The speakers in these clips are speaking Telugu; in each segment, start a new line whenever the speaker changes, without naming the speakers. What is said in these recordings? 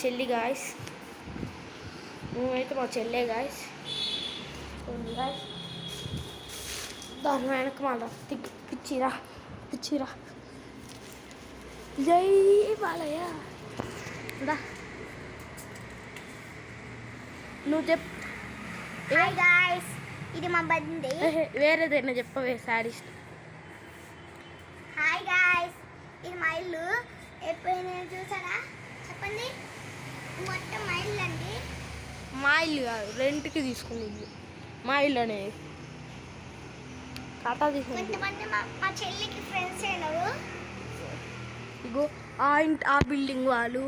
చెల్లి గాయస్, మేమైతే మా చెల్లె గాయస్. గాయస్ దాని వెనక మళ్ళా పిచ్చిరా పిచ్చిరా. జై బాలయ్య. నువ్వు చెప్పు.
హాయ్ గాయ్స్, ఇది మా బర్త్డే.
వేరేదైనా చెప్పవే సారీస్ట్.
హాయ్ గాయ్స్, ఇది మా ఇల్లు. ఎప్పుడైనా చూసారా చెప్పండి. మొత్తం మా ఇల్లు అండి.
మా ఇల్లు కాదు, రెంట్కి తీసుకుంది ఇల్లు. మా ఇల్లు అనేది టాటా తీసుకుంది.
కొంతమంది మా చెల్లికి ఫ్రెండ్స్ అయినారు.
ఇగో ఆ బిల్డింగ్ వాళ్ళు,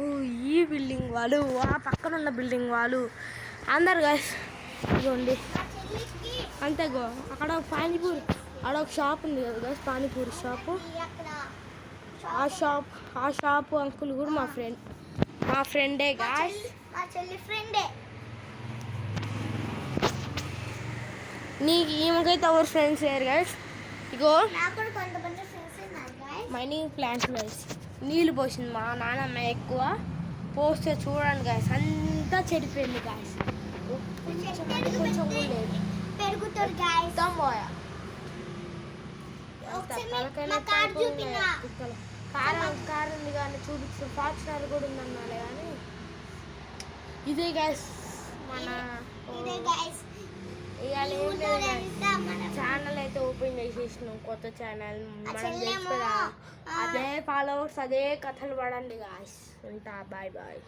ఈ బిల్డింగ్ వాళ్ళు, ఆ పక్కన ఉన్న బిల్డింగ్ వాళ్ళు అందరు గాయస్. ఇదిగోండి అంతేగో అక్కడ పానీపూరి, అక్కడ ఒక షాప్ ఉంది కదా గాయస్, పానీపూరి షాపు. ఆ షాపు అంకుల్ కూడా మా ఫ్రెండే గాయస్.
మా చెల్లి ఫ్రెండే.
నీకు ఈమెకైతే ఎవరు ఫ్రెండ్స్ లేరు గాయస్. ఇగో
నాకు కూడా కొంతమంది ఫ్రెండ్స్ ఉన్నారు గాయస్.
Mining plants guys. నీళ్ళు పోసింది మా నాన్నమ్మ ఎక్కువ పోస్తే చూడండి గాయస్, అంతా చెడిపోయింది గాయస్. కొంచెం కూడా లేదు.
పెరుగుతారు గాయస్.
పోయా కారం ఉంది కానీ చూపించు, ఫార్చునర్ కూడా ఉందన్నాలే కానీ ఇదే గ్యాస్ మన ఛానల్ అయితే ఓపెన్ చేసేసినాం, కొత్త ఛానల్. మనం అదే ఫాలోవర్స్, అదే కథలు పడండి గాయస్. ఉంటా, బాయ్ బాయ్.